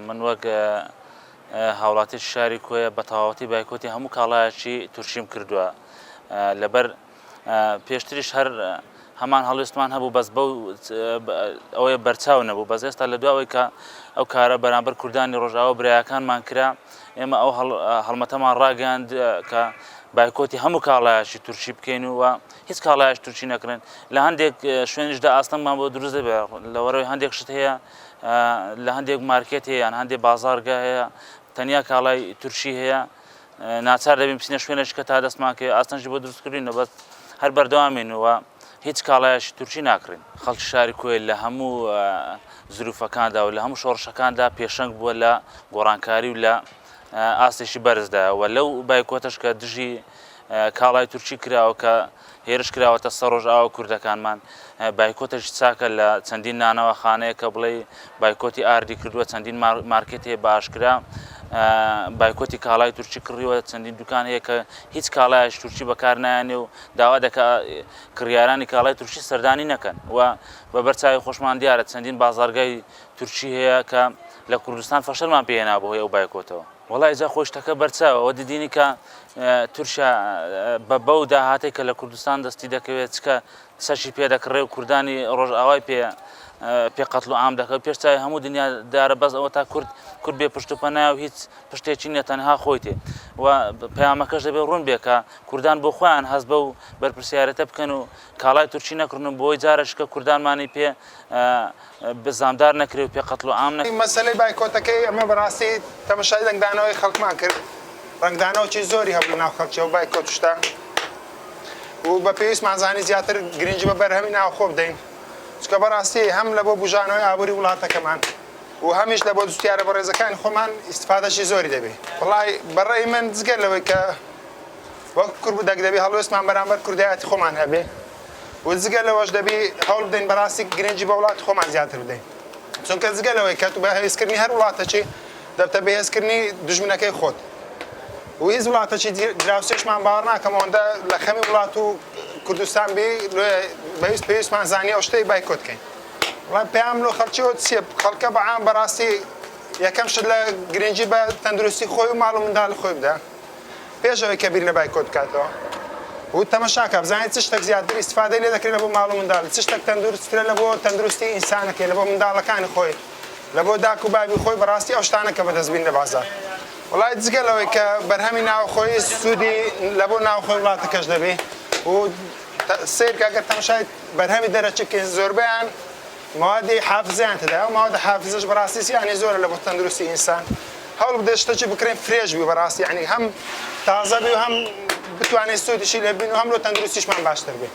من وەک هاوڵاتی شاری کۆیە بە تەواوەتی بایکۆتی هەموو کاڵایەکی تورکیم کردووە لەبەر پێشتریش هەر هەمان هەڵوێستمان هەبوو بەس بەو ئەوەیە بەرچاو نەبوو بەس ئێستا لە دواوەی کە ئەو کارە بەرامبەر کوردانی ڕۆژاوە برایەکانمان کرا ئێمە ئەو هەڵمەتەمان ڕاگەاند کە بایکۆتی هەموو کاڵایەکی تورکی بکەین و هیچ کاڵایەکی تورکی نەکردن لە هەندێک شوێنیشدا ئاستەممان بۆ دروست دەبێت لەوەرەوەی هەندێک شت هەیە لە هەندێک مارکێت هەیە یان هەندێک بازارگا هەیە تەنیا کاڵای تورکی هەیە ناچار دەبین بچینە شوێنێک کە تا دەستمان کرد ئاستەنجی بۆ دروستکردینەوە بەس هەر بەردەوامینەوە هیچ کاڵایەکی تورکی ناکرین خەڵکی شاری کوێ لە هەموو زروفەکاندا و لە هەموو شۆڕشەکاندا پێشەنگ بووە لە گۆڕانکاری و لە ئاستێکی بەرزداوە لەو بایکۆتەش کە دژی کاڵای تورکی کراوە کە هێرش کراوەتە سەر ڕۆژئاوا کوردەکانمان بایکۆتێکی چاکە لە چەندین نانەوە خانەیە کە بڵێ بایکۆتی ئاردی کردووە چەندین مارکێت هەیە باشکرا بایکۆتی کاڵای تورکی کڕیوە چەندین دوکان هەیە کە هیچ کاڵایەکی تورکی بەکار نایانێ و داوا دەکا کڕیارانی کاڵای تورکی سەردانی نەکەن و بە بەرچاوی خۆشمان دیارە چەندین بازارگای تورکی هەیە کە لە کوردستان فەشەلمان پێهێنا بۆ هۆی ئەو بایکۆتەوە وەڵای جا خۆی شتەکە بەرچاوە ئەوە دەدینی کە تورکیا بە بەو داهاتێک کە لە کوردستان دەستی دەکەوێت چکە سەرشی پێ دەکڕێ و کوردانی ڕۆژئاوای پێ قەتڵ و عام دەکەوێت پێشتای هەموو دنیا دارە بەس ئەوە تا کورد بێ پشت و پەنایە و هیچ پشتێکی نیە تەنها خۆی تێ و پەیامەکەش دەبێت ڕوون بێ کە کوردان بۆ خۆیان هەست بە و بەرپرسیارەتە بکەن و کاڵای تورکی نەکردن بۆی جارشکە کوردانمانی پێ بزامدار نەکرێ و پێ قەتڵ و عام نەکرێ مەسەلەی بایکۆتەکەی ئەمە بەڕاستی تەماشای رەنگدانەوەی خەڵکمان کرد ڕنگدانەوەکی زۆری هەبوو ناو خەڵکیەوە بایکۆت شتە و بە پێویستمان زانی زیاتر گرنگی بە بەرهەمی ناوخۆ بدەین چکە بەڕاستی هەم لە بۆ بژانەوەی ئابووری وڵاتەکەمان و هەمیش لە بۆ دوستیارە بەڕێزەکانی خۆمان ئیستفادەشی زۆری دەبێت وڵای بەڕێی من جگەر لەوەی کە وەک کورد دەبێ هەڵوێستمان بەرامبەر کوردایەتی خۆمان هەبێ و جگەر لەوەش دەبێ هەوڵ بدەین بەڕاستی گرنگی بە وڵاتی خۆمان زیاتر بدەین چونکە جگەر لەوەی کە تو بە هەویستکردنی هەر وڵاتەکی دەبتە بەهێزکردنی دوژمنەکەی خۆت و هیچ وڵاتەکی دراوسێشمان باوەڕ ناکەم ئەوەندە لە خەمی وڵات و کوردستان بێ بەویست پێویستمان زانیە ئەو شتەی بایکۆت بکەین وڵای پێیام لۆ خەڵکیەوە چییە خەڵکە بەعام بەڕاستی یەکەم شت لە گرنگی بە تەندروستی خۆی و ماڵ و منداڵی خۆی بدە پێشەوەی کە بیر لە بایکۆت بکاتەوە و تەماشاکە بزانێت چ شتێک زیاتر ئیستفادەی لێ دەکرێت لە بۆ ماڵ و منداڵی چ شتێک تەندروستترە لە بۆ تەندروستی ئینسانەکەی لە بۆ منداڵەکانی خۆی لە بۆ داک و بابی خۆی بەڕاستی ئەو شتانە کە بەدەستبین لە بازار وڵای جگەلەوەی کە بەرهەمی ناوخۆی سوودی لە بۆ ناوخۆی وڵاتەکەش دەبێ و سیرکە ئەگەر تەماشای بەرهەمی دەرەچکەین زۆربیان موادی حافزیان تێدا و مواد حافزش بەڕاستی زیانی زۆرە لە بۆ تەندروستی ئینسان هەوڵ بدە شتێکی بکرێن فرێژ بی بەڕاستی یعنی هەم تازە بی و هەم بتوانێت سوودیشی لێ بین و هەم لۆ تەندروستیشمان باشتر بێ